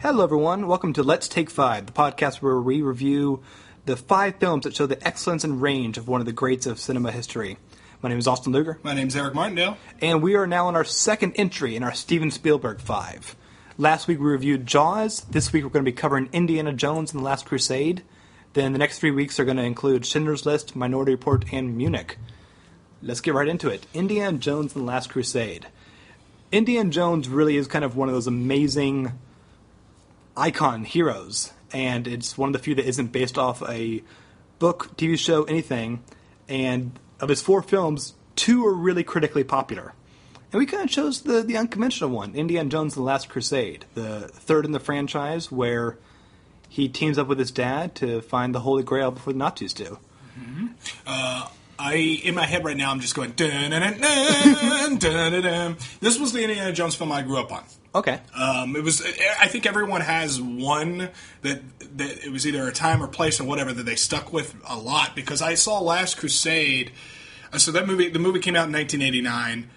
Hello, everyone. Welcome to Let's Take 5, the podcast where we review the 5 films that show the excellence and range of one of the greats of cinema history. My name is Austin Luger. My name is Ray Martindale. And we are now on our second entry in our Steven Spielberg 5. Last week we reviewed Jaws. This week we're going to be covering Indiana Jones and the Last Crusade. Then the next 3 weeks are going to include Schindler's List, Minority Report, and Munich. Let's get right into it. Indiana Jones and the Last Crusade. Indiana Jones really is kind of one of those amazing icon heroes, and it's one of the few that isn't based off a book, TV show, anything. And of his 4 films, 2 are really critically popular. And we kind of chose the unconventional one, Indiana Jones and the Last Crusade, the third in the franchise, where he teams up with his dad to find the Holy Grail before the Nazis do. Mm-hmm. In my head right now, I'm just going dun-dun-dun-dun, dun-dun-dun. This was the Indiana Jones film I grew up on. Okay. It was. I think everyone has one that it was either a time or place or whatever that they stuck with a lot, because I saw Last Crusade. So the movie came out in 1989.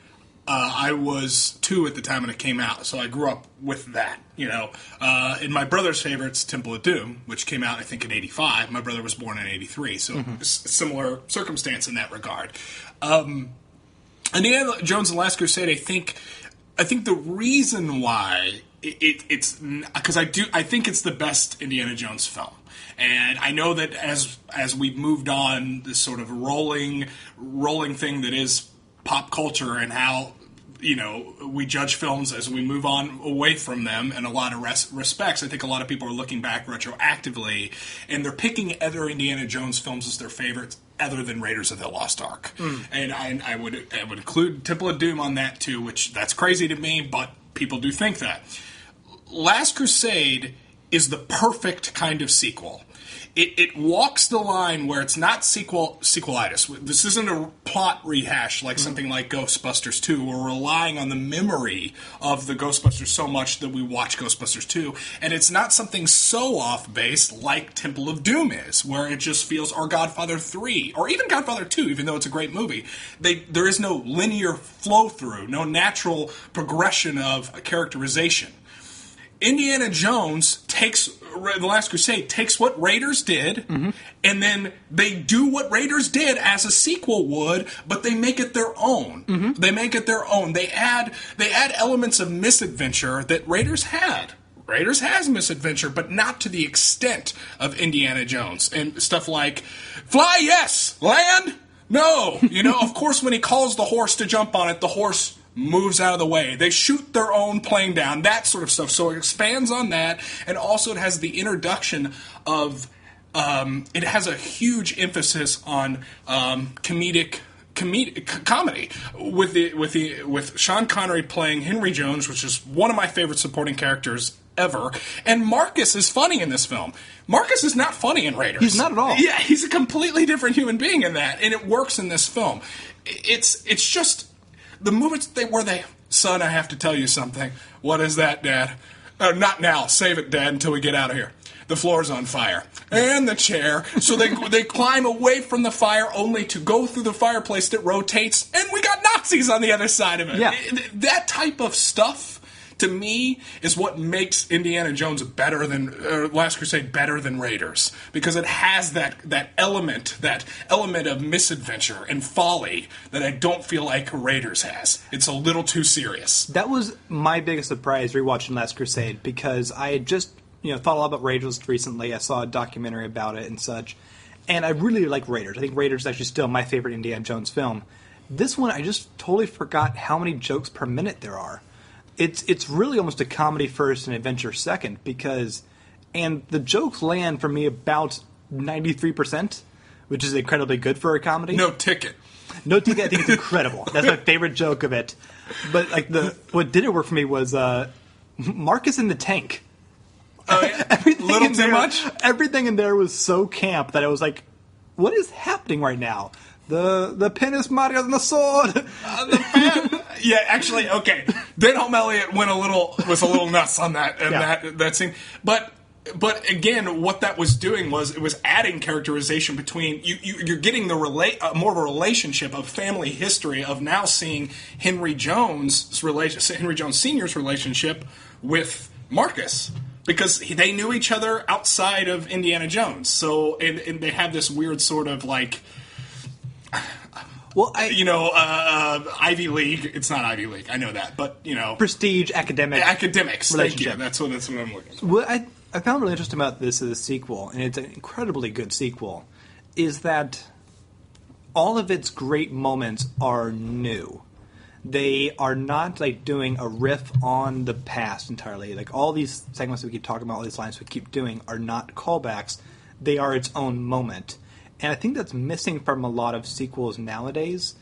I was 2 at the time when it came out, so I grew up with that, you know. And my brother's favorite's Temple of Doom, which came out, I think, in 85. My brother was born in 83, so similar circumstance in that regard. Indiana Jones and the Last Crusade, I think the reason why it's because I think it's the best Indiana Jones film. And I know that as we've moved on, this sort of rolling thing that is pop culture and how, you know, we judge films as we move on away from them in a lot of respects. I think a lot of people are looking back retroactively, and they're picking other Indiana Jones films as their favorites other than Raiders of the Lost Ark. And I would include Temple of Doom on that too, which that's crazy to me, but people do think that. Last Crusade is the perfect kind of sequel. It walks the line where it's not sequelitis. This isn't a plot rehash like something like Ghostbusters 2. We're relying on the memory of the Ghostbusters so much that we watch Ghostbusters 2. And it's not something so off-base like Temple of Doom is, where it just feels, or Godfather 3, or even Godfather 2, even though it's a great movie. There is no linear flow-through, no natural progression of characterization. Indiana Jones The Last Crusade takes what Raiders did, and then they do what Raiders did as a sequel would, but they make it their own. They make it their own. They add elements of misadventure that Raiders had. Raiders has misadventure, but not to the extent of Indiana Jones. And stuff like, fly, yes, land, no. You know, of course, when he calls the horse to jump on it, the horse moves out of the way. They shoot their own plane down, that sort of stuff. So it expands on that, and also it has the introduction of, it has a huge emphasis on comedy with Sean Connery playing Henry Jones, which is one of my favorite supporting characters ever. And Marcus is funny in this film. Marcus is not funny in Raiders. He's not at all. Yeah, he's a completely different human being in that, and it works in this film. It's just the moments son, I have to tell you something. What is that, Dad? Not now. Save it, Dad, until we get out of here. The floor's on fire. And the chair. So they climb away from the fire only to go through the fireplace that rotates, and we got Nazis on the other side of it. Yeah. That type of stuff, to me, is what makes Indiana Jones Last Crusade better than Raiders, because it has that element of misadventure and folly that I don't feel like Raiders has. It's a little too serious. That was my biggest surprise rewatching Last Crusade, because I had just thought a lot about Raiders recently. I saw a documentary about it and such, and I really like Raiders. I think Raiders is actually still my favorite Indiana Jones film. This one, I just totally forgot how many jokes per minute there are. It's really almost a comedy first and adventure second, and the jokes land for me about 93%, which is incredibly good for a comedy. No Ticket, I think it's incredible. That's my favorite joke of it. But what didn't work for me was Marcus in the tank. Oh, yeah? Little too much? Everything in there was so camp that I was like, what is happening right now? The pin is Mario than the sword. The fan. Yeah, actually, okay. Denholm Elliott was a little nuts on that and that scene. But again, what that was doing was it was adding characterization between you're getting more of a relationship of family history of now seeing Henry Jones Sr.'s relationship with Marcus. because they knew each other outside of Indiana Jones. So, and they have this weird sort of like, well, Ivy League. It's not Ivy League, I know that, but prestige academics. Thank you. relationship. That's what I'm looking for. What I found really interesting about this as a sequel, and it's an incredibly good sequel, is that all of its great moments are new. They are not like doing a riff on the past entirely. Like all these segments we keep talking about, all these lines we keep doing are not callbacks. They are its own moment. And I think that's missing from a lot of sequels nowadays.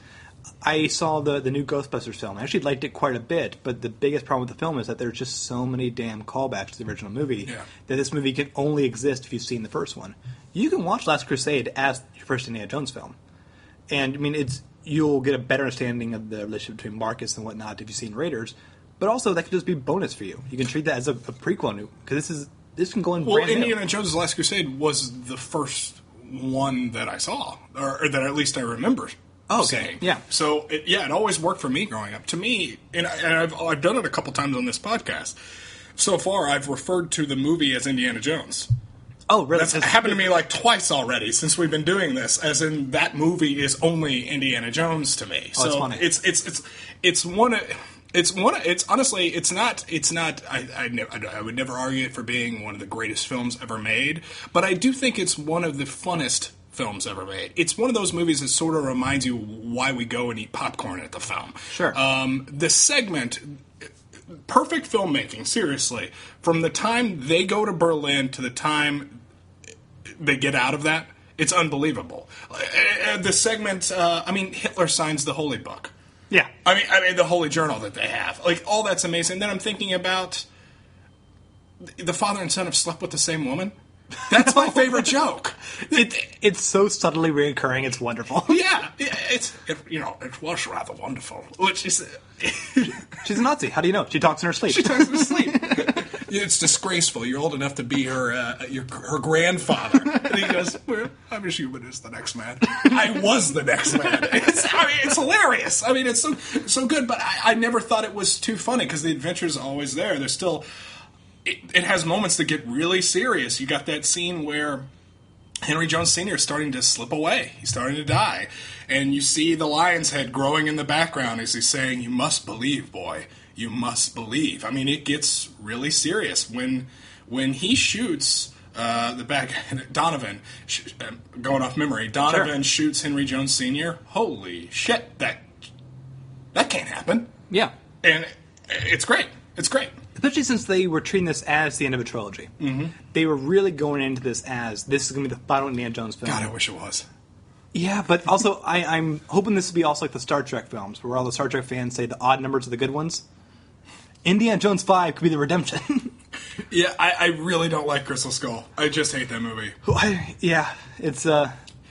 I saw the new Ghostbusters film. I actually liked it quite a bit, but the biggest problem with the film is that there's just so many damn callbacks to the original movie that this movie can only exist if you've seen the first one. You can watch Last Crusade as your first Indiana Jones film. And, I mean, you'll get a better understanding of the relationship between Marcus and whatnot if you've seen Raiders, but also that could just be bonus for you. You can treat that as a prequel, because this can go in brand new. Indiana Jones' Last Crusade was the first one that I saw, or that at least I remember. Oh, okay. Saying. Yeah. So, it always worked for me growing up. To me, and I've done it a couple times on this podcast. So far, I've referred to the movie as Indiana Jones. Oh, really? That's happened to me like twice already since we've been doing this. As in, that movie is only Indiana Jones to me. Oh, so that's funny. It's honestly, it's not. I would never argue it for being one of the greatest films ever made, but I do think it's one of the funnest films ever made. It's one of those movies that sort of reminds you why we go and eat popcorn at the film. Sure. The segment, perfect filmmaking, seriously. From the time they go to Berlin to the time they get out of that, it's unbelievable. The segment, Hitler signs the Holy Book. Yeah. I mean, the Holy Journal that they have. Like, all that's amazing. Then I'm thinking about the father and son have slept with the same woman. That's my favorite joke. It's so subtly reoccurring. It's wonderful. Yeah, it was rather wonderful. Which is, she's a Nazi. How do you know? She talks in her sleep. She talks in her sleep. It's disgraceful. You're old enough to be her grandfather. And he goes, well, I'm as human as the next man. I was the next man. It's hilarious. I mean, it's so good. But I never thought it was too funny because the adventure's always there. There's still. It has moments that get really serious. You got that scene where Henry Jones Sr. is starting to slip away. He's starting to die. And you see the lion's head growing in the background as he's saying, you must believe, boy. You must believe. I mean, it gets really serious. When he shoots the back... Donovan, going off memory, Donovan shoots Henry Jones Sr. Holy shit, that can't happen. Yeah. And it's great. It's great. Especially since they were treating this as the end of a trilogy. Mm-hmm. They were really going into this as, this is going to be the final Indiana Jones film. God, I wish it was. Yeah, but also, I'm hoping this will be also like the Star Trek films, where all the Star Trek fans say the odd numbers are the good ones. Indiana Jones 5 could be the redemption. Yeah, I really don't like Crystal Skull. I just hate that movie.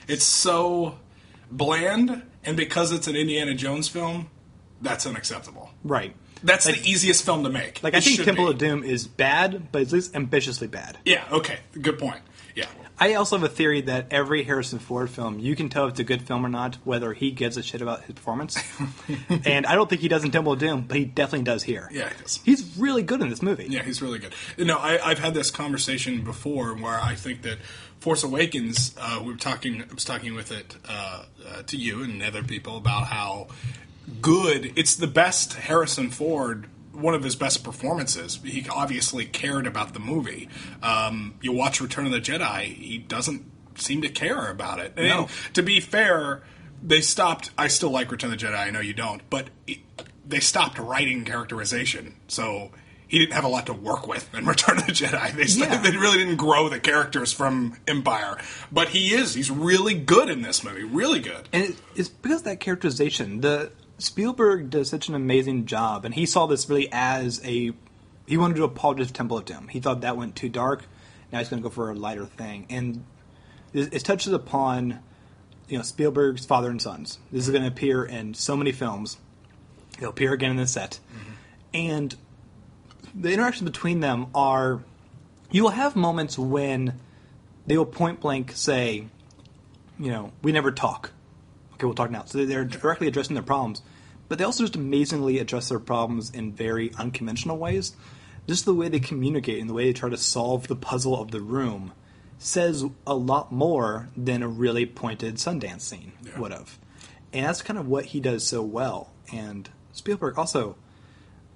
It's so bland, and because it's an Indiana Jones film, that's unacceptable. Right. That's the easiest film to make. Like, I think Temple of Doom is bad, but it's at least ambitiously bad. Yeah, okay. Good point. Yeah. I also have a theory that every Harrison Ford film, you can tell if it's a good film or not, whether he gives a shit about his performance. And I don't think he does in Temple of Doom, but he definitely does here. Yeah, he does. He's really good in this movie. Yeah, he's really good. I've had this conversation before where I think that Force Awakens, I was talking with it to you and other people about how good, it's the best Harrison Ford, one of his best performances. He obviously cared about the movie. You watch Return of the Jedi, he doesn't seem to care about it. And no. To be fair, they stopped, I still like Return of the Jedi, I know you don't, but they stopped writing characterization, so he didn't have a lot to work with in Return of the Jedi. They really didn't grow the characters from Empire. But he's really good in this movie, really good. And it's because of that characterization. Spielberg does such an amazing job, and he saw this really as he wanted to apologize to Temple of Doom. He thought that went too dark. Now he's going to go for a lighter thing, and it touches upon Spielberg's father and sons. This is going to appear in so many films. He'll appear again in the set, and the interactions between them are. You will have moments when they will point blank say, we never talk. Okay, we'll talk now. So they're directly addressing their problems. But they also just amazingly address their problems in very unconventional ways. just the way they communicate and the way they try to solve the puzzle of the room says a lot more than a really pointed Sundance scene would have. And that's kind of what he does so well. And Spielberg also,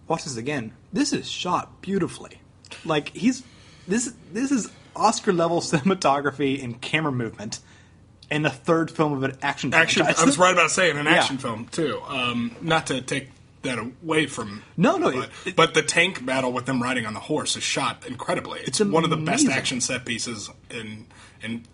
watch this again, this is shot beautifully. Like, this is Oscar-level cinematography and camera movement in the third film of an action franchise. I was right about saying an action film, too. Not to take that away from... No. But the tank battle with them riding on the horse is shot incredibly. It's one of the best action set pieces in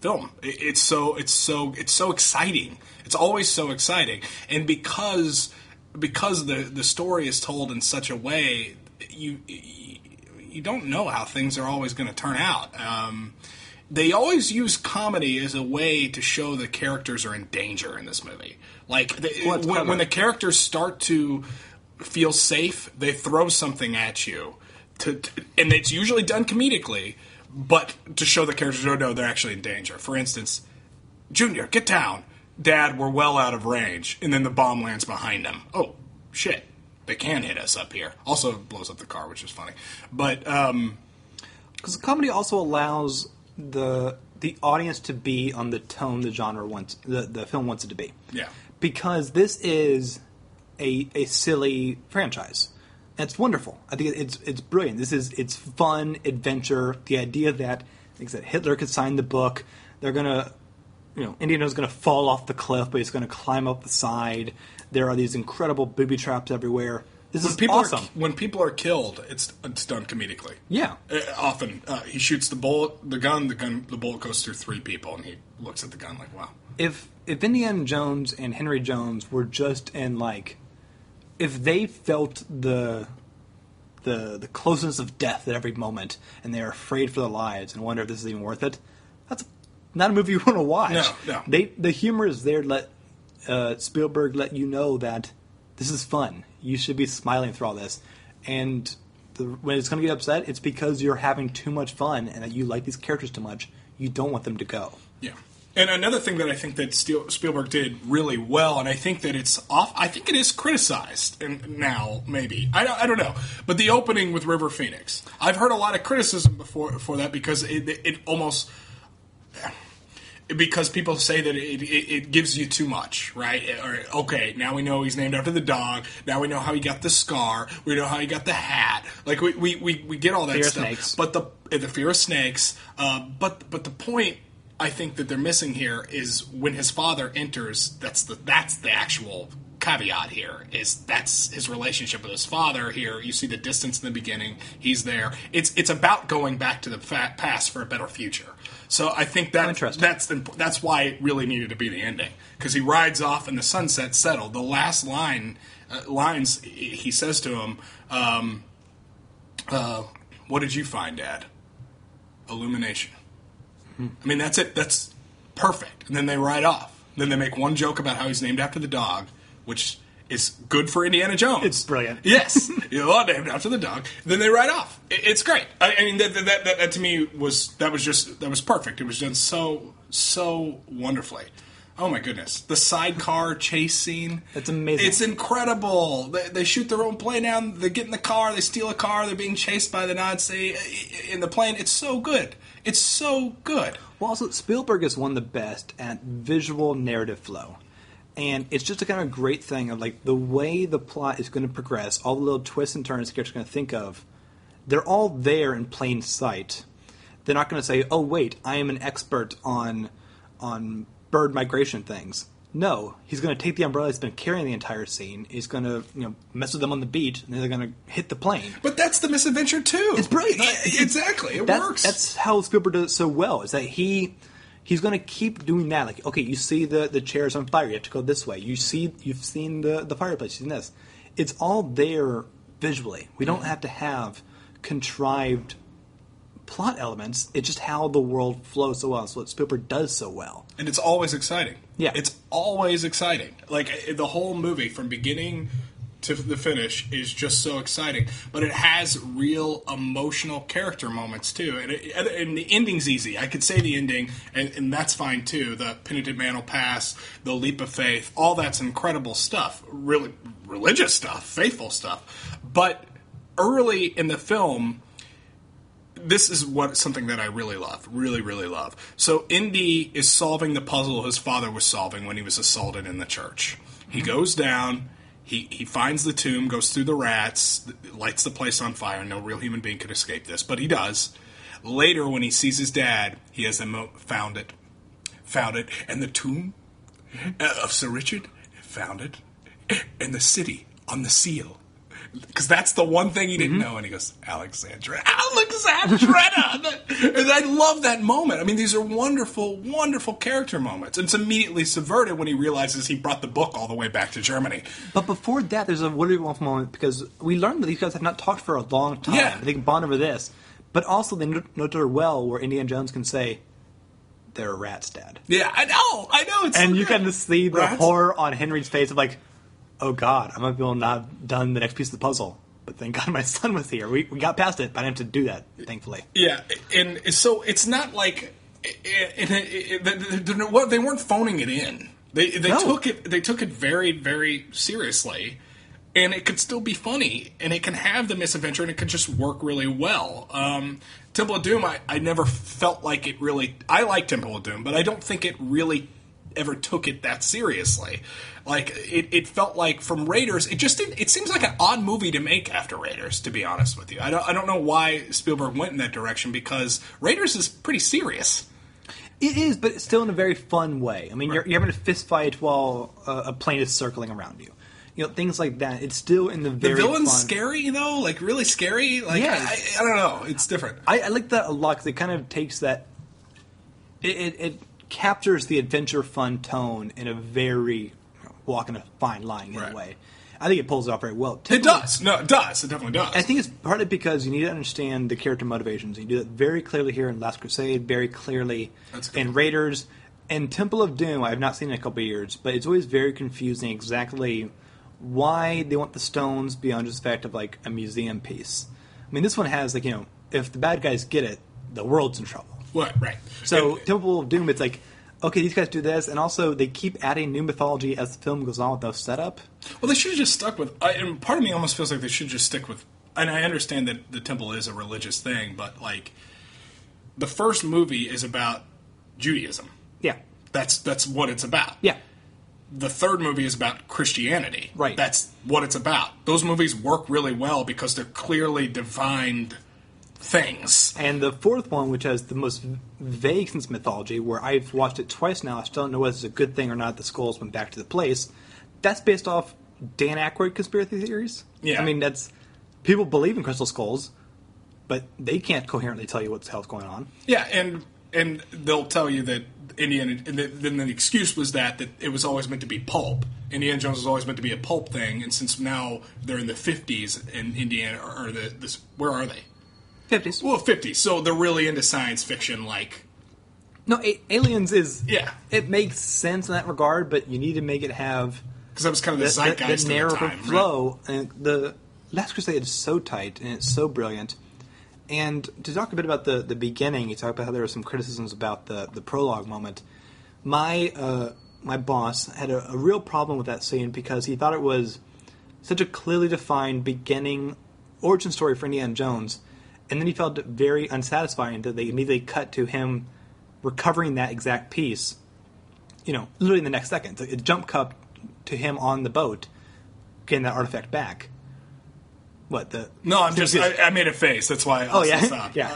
film. It's so exciting. It's always so exciting. And because the story is told in such a way, you don't know how things are always going to turn out. They always use comedy as a way to show the characters are in danger in this movie. Like, when the characters start to feel safe, they throw something at you. And it's usually done comedically, but to show the characters, no, they're actually in danger. For instance, Junior, get down. Dad, we're well out of range. And then the bomb lands behind them. Oh, shit. They can hit us up here. Also blows up the car, which is funny. But because comedy also allows the audience to be on the tone the genre wants, the film wants it to be. Yeah. Because this is a silly franchise. And it's wonderful. I think it's brilliant. It's fun, adventure. The idea that, like I said, Hitler could sign the book. They're gonna, Indiana's gonna fall off the cliff, but he's gonna climb up the side. There are these incredible booby traps everywhere. This is awesome. When people are killed, it's done comedically. Yeah. Often he shoots the bullet, the bullet goes through 3 people, and he looks at the gun like, wow. If Indiana Jones and Henry Jones were just in, like, if they felt the closeness of death at every moment, and they're afraid for their lives and wonder if this is even worth it, that's not a movie you want to watch. No. The humor is there to let Spielberg let you know that this is fun. You should be smiling through all this. And when it's going to get upset, it's because you're having too much fun and that you like these characters too much. You don't want them to go. Yeah. And another thing that I think that Spielberg did really well, and I think that it's off. I think it is criticized now, maybe. I don't know. But the opening with River Phoenix, I've heard a lot of criticism for that because it almost, because people say that it gives you too much, right? Or, okay, now we know he's named after the dog. Now we know how he got the scar. We know how he got the hat. Like we get all that fear stuff. Of snakes. But the fear of snakes. But the point I think that they're missing here is when his father enters. That's the actual caveat here. That's his relationship with his father. Here you see the distance in the beginning. He's there. It's about going back to the past for a better future. So I think that's why it really needed to be the ending, because he rides off and the sunset settled. The last lines he says to him, "What did you find, Dad? Illumination." I mean, that's it. That's perfect. And then they ride off. Then they make one joke about how he's named after the dog, which is good for Indiana Jones. It's brilliant. Yes, named after the dog. Then they ride off. It's great. I mean, that to me was perfect. It was done so wonderfully. Oh my goodness, the sidecar chase scene. It's amazing. It's incredible. They shoot their own plane down. They get in the car. They steal a car. They're being chased by the Nazi in the plane. It's so good. It's so good. Well, also, Spielberg is one of the best at visual narrative flow. And it's just a kind of great thing of, like, the way the plot is going to progress, all the little twists and turns the character's going to think of, they're all there in plain sight. They're not going to say, oh, wait, I am an expert on bird migration things. No, he's going to take the umbrella he's been carrying the entire scene. He's going to, mess with them on the beach, and then they're going to hit the plane. But that's the misadventure too. It's brilliant. Exactly, it works. That's how Spielberg does it so well. Is that he's going to keep doing that. Like, okay, you see the chair's on fire. You have to go this way. You've seen the fireplace. You've seen this. It's all there visually. We don't have to have contrived plot elements. It's just how the world flows so well. It's what Spielberg does so well. And it's always exciting. Yeah. It's always exciting. Like, the whole movie, from beginning to the finish, is just so exciting. But it has real emotional character moments, too. And the ending's easy. I could say the ending, and that's fine, too. The penitent man will pass, the leap of faith, all that's incredible stuff. Really religious stuff, faithful stuff. But early in the film, this is something that I really love, really, really love. So Indy is solving the puzzle his father was solving when he was assaulted in the church. He goes down, he finds the tomb, goes through the rats, lights the place on fire. No real human being could escape this, but he does. Later, when he sees his dad, he has found it, and the tomb of Sir Richard found it, and the city on the seal. Because that's the one thing he didn't know. And he goes, Alexandra. And I love that moment. I mean, these are wonderful, wonderful character moments. And it's immediately subverted when he realizes he brought the book all the way back to Germany. But before that, there's a wonderful moment because we learned that these guys have not talked for a long time. Yeah. They can bond over this. But also they know her well where Indiana Jones can say, they're a rat's dad. Yeah, I know. It's and so you good. can see the horror on Henry's face of like, oh God, I'm going to be able to not done the next piece of the puzzle. But thank God my son was here. We got past it, but I didn't have to do that, thankfully. Yeah, and so it's not like they weren't phoning it in. They took it very, very seriously, and it could still be funny, and it can have the misadventure, and it could just work really well. Temple of Doom, I never felt like it really. I like Temple of Doom, but I don't think it really ever took it that seriously. Like it felt like from Raiders, it just didn't. It seems like an odd movie to make after Raiders, to be honest with you. I don't know why Spielberg went in that direction because Raiders is pretty serious. It is, but it's still in a very fun way. I mean, you're having a fist fight while a plane is circling around you. You know, things like that. It's still in the very The villain's fun. scary, though? Like, really scary? Like, Yeah. I don't know. It's different. I like that a lot because it kind of takes that... It captures the adventure fun tone in a very walking a fine line in a way. I think it pulls it off very well. It does. No, it does. It definitely does. I think it's partly because you need to understand the character motivations. You do that very clearly here in Last Crusade, very clearly in Raiders. And Temple of Doom, I have not seen in a couple of years, but it's always very confusing exactly why they want the stones beyond just the fact of like a museum piece. I mean, this one has like, if the bad guys get it, the world's in trouble. What? Right. So Temple of Doom, it's like, okay, these guys do this, and also they keep adding new mythology as the film goes on with no setup. Well, they should have just stuck with... and part of me almost feels like they should just stick with... And I understand that the temple is a religious thing, but, like, the first movie is about Judaism. Yeah. That's what it's about. Yeah. The third movie is about Christianity. Right. That's what it's about. Those movies work really well because they're clearly defined things. And the fourth one, which has the most vague sense of mythology, where I've watched it twice now, I still don't know whether it's a good thing or not the skulls went back to the place, that's based off Dan Aykroyd conspiracy theories. Yeah. I mean, that's... People believe in crystal skulls, but they can't coherently tell you what the hell's going on. Yeah, and they'll tell you that Indiana... And then the excuse was that it was always meant to be pulp. Indiana Jones was always meant to be a pulp thing, and since now they're in the 50s in Indiana... Or where are they? 50s. Well, 50s. So they're really into science fiction, like... No, Aliens is... Yeah. It makes sense in that regard, but you need to make it have... Because that was kind of the zeitgeist the narrative of the time. flow. Right? And the Last Crusade is so tight, and it's so brilliant. And to talk a bit about the beginning, you talk about how there were some criticisms about the prologue moment. My boss had a real problem with that scene because he thought it was such a clearly defined beginning origin story for Indiana Jones, and then he felt it very unsatisfying that they immediately cut to him recovering that exact piece, literally in the next second. So it jump cut to him on the boat, getting that artifact back. What No, I made a face. That's why I also stopped. Yeah.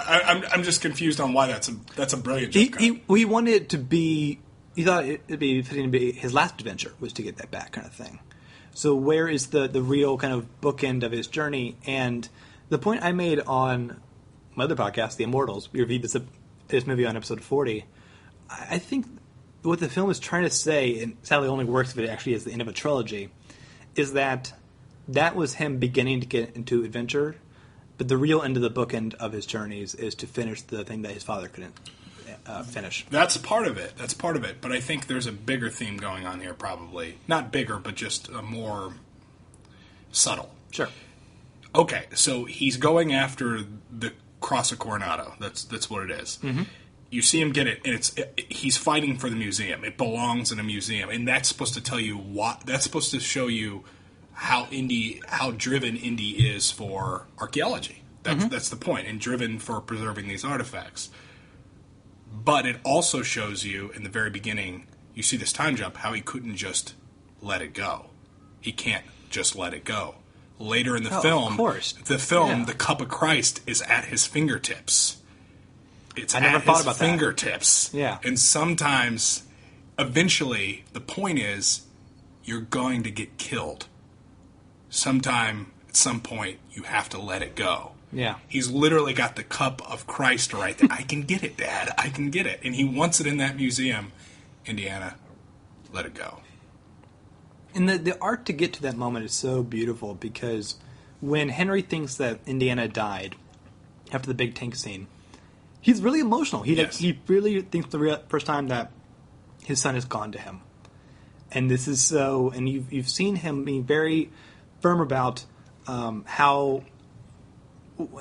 I'm just confused on why that's a brilliant jump cut. He wanted it to be. He thought it'd be fitting to be his last adventure was to get that back, kind of thing. So where is the real kind of bookend of his journey? And the point I made on my other podcast, The Immortals, we reviewed this movie on episode 40. I think what the film is trying to say, and sadly only works if it actually is the end of a trilogy, is that was him beginning to get into adventure, but the real end of the bookend of his journeys is to finish the thing that his father couldn't finish. That's part of it. But I think there's a bigger theme going on here, probably. Not bigger, but just a more subtle. Sure. Okay, so he's going after the Cross of Coronado. That's what it is. Mm-hmm. You see him get it, and he's fighting for the museum. It belongs in a museum, and that's supposed to tell you what. That's supposed to show you how driven Indy is for archaeology. That's the point, and driven for preserving these artifacts. But it also shows you in the very beginning, you see this time jump, how he couldn't just let it go. He can't just let it go. Later in the film, The Cup of Christ is at his fingertips. I never thought about fingertips. That. Yeah. And sometimes, eventually, the point is, you're going to get killed. At some point, you have to let it go. Yeah. He's literally got the cup of Christ right there. I can get it, Dad. I can get it. And he wants it in that museum. Indiana, let it go. And the art to get to that moment is so beautiful because when Henry thinks that Indiana died after the big tank scene, he's really emotional. He really thinks the first time that his son has gone to him. And this is so... And you've seen him being very firm about how...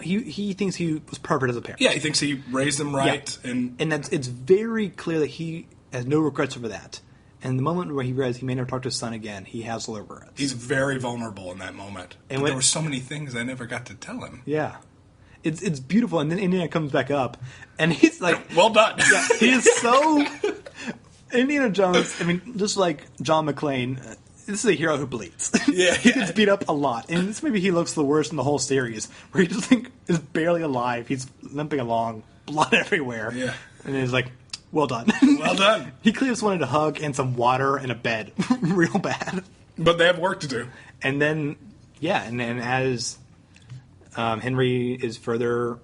He thinks he was perfect as a parent. Yeah, he thinks he raised them right. Yeah. And it's very clear that he has no regrets over that. And the moment where he realizes he may never talk to his son again, he has no regrets. He's very vulnerable in that moment. And there were so many things I never got to tell him. Yeah. It's beautiful. And then Indiana comes back up, and he's like... Well done. Yeah, he is so... Indiana Jones, I mean, just like John McClane... This is a hero who bleeds. Yeah, He gets beat up a lot. And this maybe he looks the worst in the whole series, where he just is barely alive. He's limping along, blood everywhere. Yeah. And he's like, well done. Well done. He clearly just wanted a hug and some water and a bed. Real bad. But they have work to do. And then, and then as Henry is further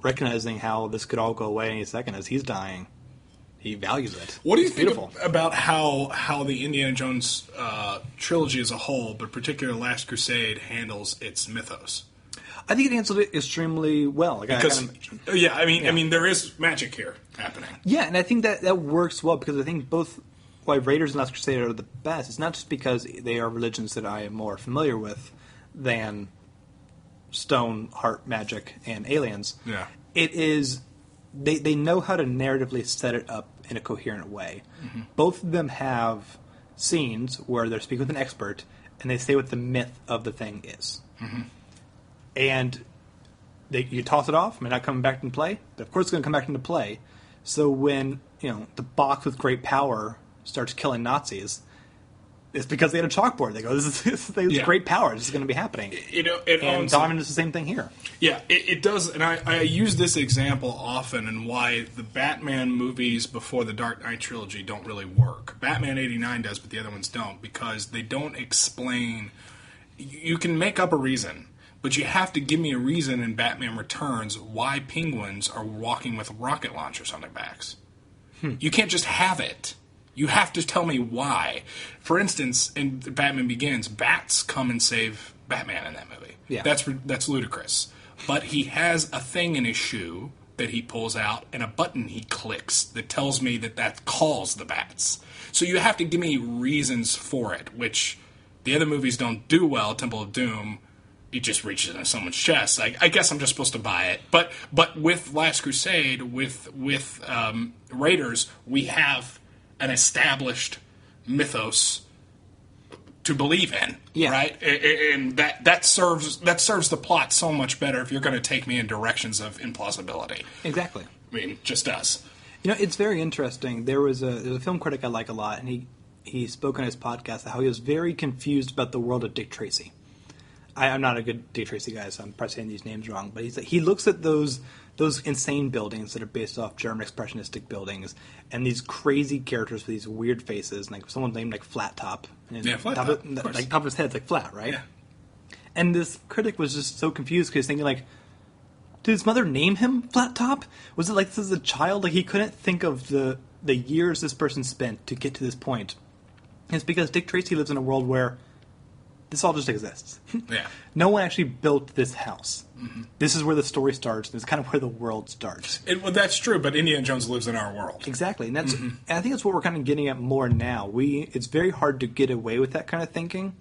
recognizing how this could all go away in a second as he's dying, he values it. What do you think about how the Indiana Jones trilogy as a whole, but particularly Last Crusade, handles its mythos? I think it handled it extremely well. I mean, there is magic here happening. Yeah, and I think that works well because I think both why Raiders and Last Crusade are the best. It's not just because they are religions that I am more familiar with than stone, heart, magic, and aliens. Yeah, it is. They know how to narratively set it up in a coherent way. Mm-hmm. Both of them have scenes where they're speaking with an expert and they say what the myth of the thing is. Mm-hmm. And you toss it off, may not come back into play, but of course it's going to come back into play. So when the box with great power starts killing Nazis, it's because they had a chalkboard. They go, this is great power. This is going to be happening. And Donovan is the same thing here. Yeah, it does. And I use this example often and why the Batman movies before the Dark Knight trilogy don't really work. Batman 89 does, but the other ones don't, because they don't explain. You can make up a reason, but you have to give me a reason in Batman Returns why penguins are walking with rocket launchers on their backs. You can't just have it. You have to tell me why. For instance, in Batman Begins, bats come and save Batman in that movie. Yeah. That's ludicrous. But he has a thing in his shoe that he pulls out and a button he clicks that tells me that calls the bats. So you have to give me reasons for it, which the other movies don't do well. Temple of Doom, it just reaches into someone's chest. I guess I'm just supposed to buy it. But with Last Crusade, with Raiders, we have an established mythos to believe in, right? And that serves the plot so much better if you're going to take me in directions of implausibility. Exactly. I mean, just does. It's very interesting. There's a film critic I like a lot, and he spoke on his podcast how he was very confused about the world of Dick Tracy. I'm not a good Dick Tracy guy, so I'm probably saying these names wrong, but he looks at those insane buildings that are based off German expressionistic buildings, and these crazy characters with these weird faces, and like someone named like Flat Top. Yeah, Flat Top. Like top of his head's like flat, right? Yeah. And this critic was just so confused because he's thinking like, did his mother name him Flat Top? Was it like this is a child? Like he couldn't think of the years this person spent to get to this point. And it's because Dick Tracy lives in a world where this all just exists. Yeah. No one actually built this house. Mm-hmm. This is where the story starts. This is kind of where the world starts. Well, that's true, but Indiana Jones lives in our world. Exactly. And that's. And I think that's what we're kind of getting at more now. It's very hard to get away with that kind of thinking.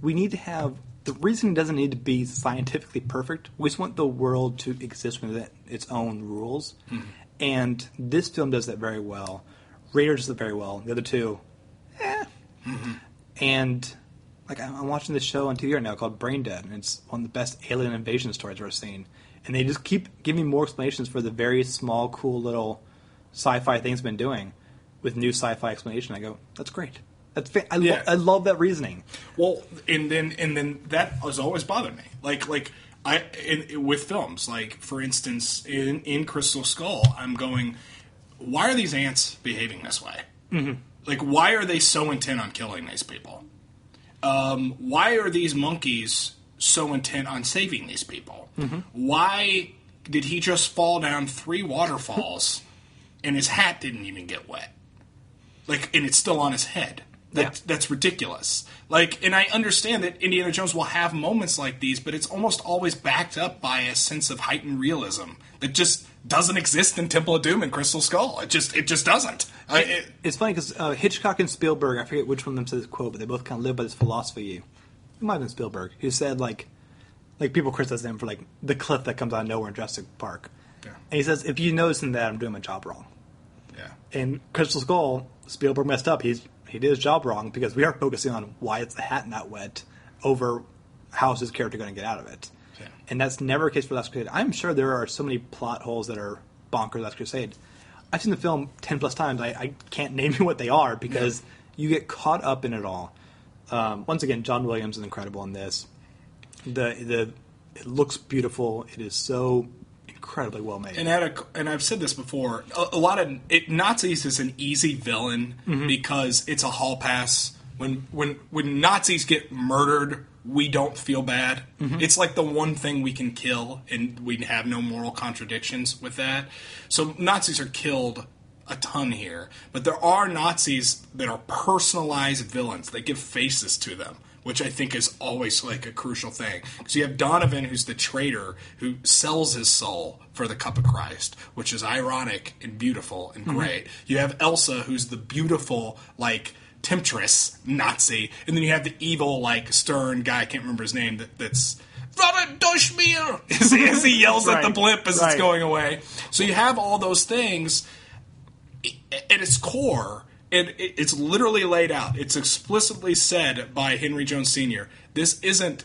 We need to have... The reason it doesn't need to be scientifically perfect, we just want the world to exist with its own rules. Mm-hmm. And this film does that very well. Raiders does it very well. The other two, Mm-hmm. And... like I'm watching this show on TV right now called Brain Dead, and it's one of the best alien invasion stories I've ever seen. And they just keep giving me more explanations for the very small, cool little sci-fi things I've been doing with new sci-fi explanation. I go, that's great. I love that reasoning. Well, and then that has always bothered me. With films, like for instance, in Crystal Skull, I'm going, why are these ants behaving this way? Mm-hmm. Like, why are they so intent on killing these people? Why are these monkeys so intent on saving these people? Mm-hmm. Why did he just fall down 3 waterfalls and his hat didn't even get wet? Like, and it's still on his head. That's ridiculous. Like, and I understand that Indiana Jones will have moments like these, but it's almost always backed up by a sense of heightened realism that just doesn't exist in Temple of Doom and Crystal Skull. It just doesn't. It's funny because Hitchcock and Spielberg, I forget which one of them said this quote, but they both kind of live by this philosophy. It might have been Spielberg, who said, like people criticize him for, like, the cliff that comes out of nowhere in Jurassic Park. Yeah. And he says, if you notice in that, I'm doing my job wrong. Yeah. In Crystal Skull, Spielberg messed up. He did his job wrong because we are focusing on why is the hat not wet over how is his character going to get out of it. Yeah. And that's never a case for Last Crusade. I'm sure there are so many plot holes that are bonkers Last Crusade. I've seen the film 10 plus times. I can't name you what they are because you get caught up in it all. Once again, John Williams is incredible in this. It looks beautiful. It is so incredibly well made. And I've said this before. A lot of Nazis is an easy villain because it's a hall pass. When Nazis get murdered, we don't feel bad. Mm-hmm. It's like the one thing we can kill, and we have no moral contradictions with that. So Nazis are killed a ton here, but there are Nazis that are personalized villains. They give faces to them, which I think is always like a crucial thing. Because you have Donovan, who's the traitor, who sells his soul for the Cup of Christ, which is ironic and beautiful and great. Mm-hmm. You have Elsa, who's the beautiful, like, temptress Nazi, and then you have the evil, like, stern guy, I can't remember his name, that's Robert Dushmere as he yells at the blimp as it's going away. So you have all those things at its core. And it's literally laid out. It's explicitly said by Henry Jones Sr. This isn't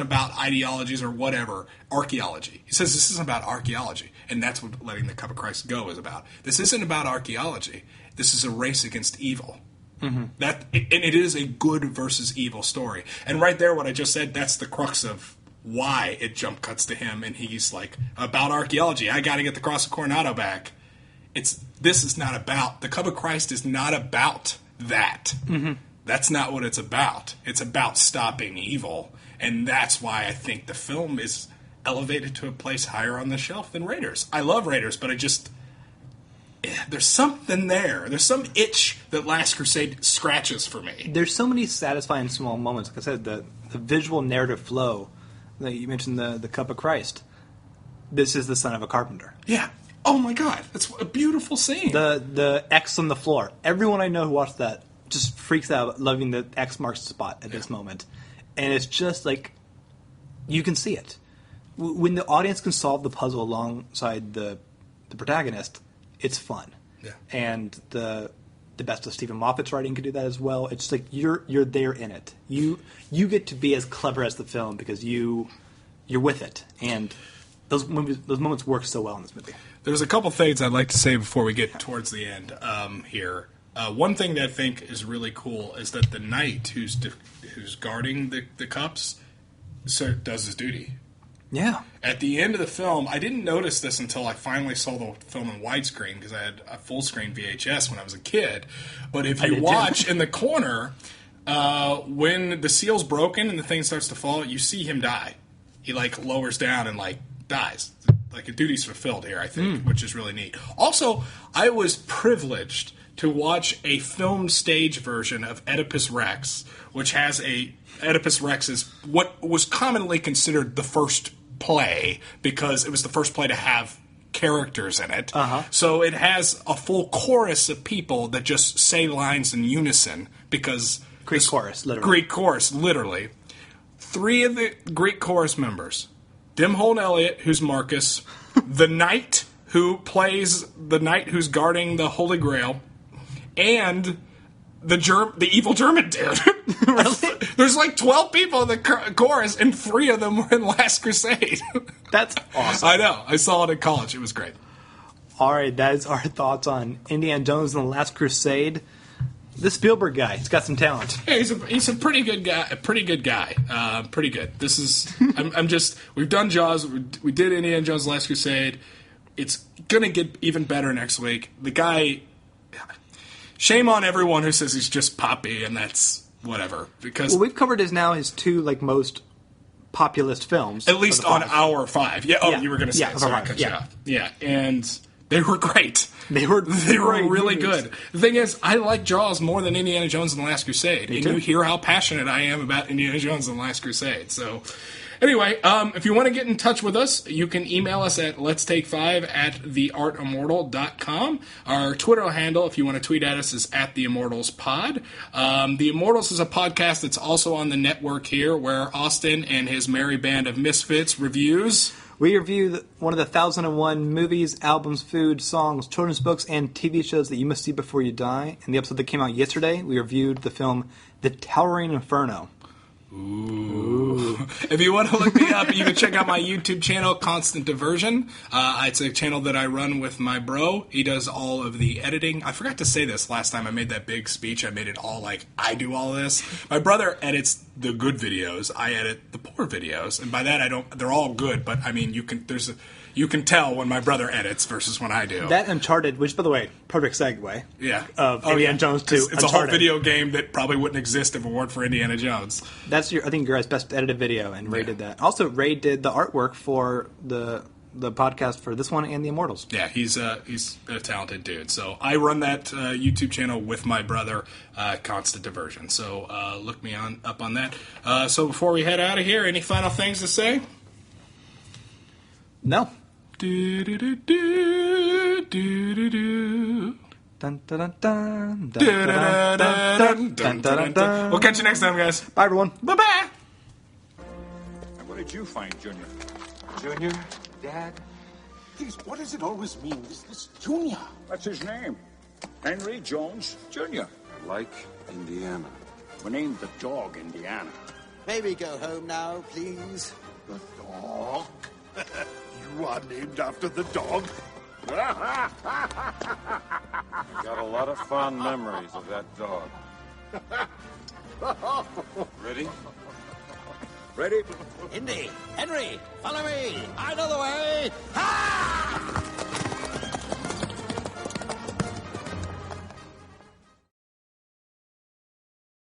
about ideologies or whatever. Archaeology. He says this isn't about archaeology, and that's what letting the Cup of Christ go is about. This isn't about archaeology. This is a race against evil. Mm-hmm. And it is a good versus evil story. And right there, what I just said, that's the crux of why it jump cuts to him, and he's like, about archaeology. I got to get the Cross of Coronado back. The Cup of Christ is not about that. Mm-hmm. That's not what it's about. It's about stopping evil. And that's why I think the film is elevated to a place higher on the shelf than Raiders. I love Raiders, but there's something there. There's some itch that Last Crusade scratches for me. There's so many satisfying small moments. Like I said, the visual narrative flow. You mentioned the Cup of Christ. This is the son of a carpenter. Yeah. Oh my God, that's a beautiful scene. The X on the floor. Everyone I know who watched that just freaks out loving the X marks the spot at this moment. And it's just like, you can see it. When the audience can solve the puzzle alongside the protagonist, it's fun. Yeah. And the best of Stephen Moffat's writing can do that as well. It's like you're there in it. You get to be as clever as the film because you're with it. And those moments work so well in this movie. There's a couple things I'd like to say before we get towards the end here. One thing that I think is really cool is that the knight who's guarding the cups does his duty. Yeah. At the end of the film, I didn't notice this until I finally saw the film in widescreen because I had a full screen VHS when I was a kid. But if you watch in the corner, when the seal's broken and the thing starts to fall, you see him die. He like lowers down and like dies. Like a duty's fulfilled here, I think, which is really neat. Also, I was privileged to watch a film stage version of Oedipus Rex, which has Oedipus Rex is what was commonly considered the first play because it was the first play to have characters in it. Uh-huh. So it has a full chorus of people that just say lines in unison because Greek chorus, literally. 3 of the Greek chorus members. Dimholm Elliott, who's Marcus, the knight who plays the knight who's guarding the Holy Grail, and the evil German dude. Really? There's like 12 people in the chorus, and 3 of them were in Last Crusade. That's awesome. I know. I saw it in college. It was great. All right, that is our thoughts on Indiana Jones and the Last Crusade. This Spielberg guy, he's got some talent. Yeah, he's a pretty good guy. Pretty good. This is. I'm just. We've done Jaws. We did Indiana Jones: Last Crusade. It's gonna get even better next week. The guy. Shame on everyone who says he's just poppy, and that's whatever. Because we've covered his 2 most populist films, at least on our 5. Yeah. Oh, yeah. You were gonna say. Yeah, sorry, I cut you off. Yeah, and they were great. They were really good. The thing is, I like Jaws more than Indiana Jones and the Last Crusade. Me and too. You hear how passionate I am about Indiana Jones and the Last Crusade. So, anyway, if you want to get in touch with us, you can email us at letstake5@theartimmortal.com. Our Twitter handle, if you want to tweet at us, is @theimmortalspod. The Immortals is a podcast that's also on the network here, where Austin and his merry band of misfits reviews. We review one of the 1001 movies, albums, food, songs, children's books, and TV shows that you must see before you die. In the episode that came out yesterday, we reviewed the film The Towering Inferno. Ooh. If you want to look me up, you can check out my YouTube channel, Constant Diversion. It's a channel that I run with my bro. He does all of the editing. I forgot to say this last time I made that big speech. I made it all like, I do all this. My brother edits the good videos. I edit the poor videos. And by that, they're all good, but I mean, you can tell when my brother edits versus when I do. That Uncharted, which, by the way, perfect segue. Yeah. Of Indiana Jones 2. It's a whole video game that probably wouldn't exist if it weren't for Indiana Jones. That's I think your guys' best edited video, and Ray did that. Also, Ray did the artwork for the podcast for this one and the Immortals. Yeah, he's a talented dude. So I run that YouTube channel with my brother, Constant Diversion. So look me up on that. So before we head out of here, any final things to say? No. Do do do do do do do. Dun, dun, dun, dun, dun, dun, dun. We'll catch you next time, guys. Bye, everyone. Bye-bye. And what did you find, Junior? Junior? Dad? Please, what does it always mean? This Junior? That's his name. Henry Jones Jr. Like Indiana. We named the dog Indiana. May we go home now, please? The dog? You are named after the dog? Got a lot of fond memories of that dog. Ready? Ready? Indy, Henry, follow me. I know the way. Ha!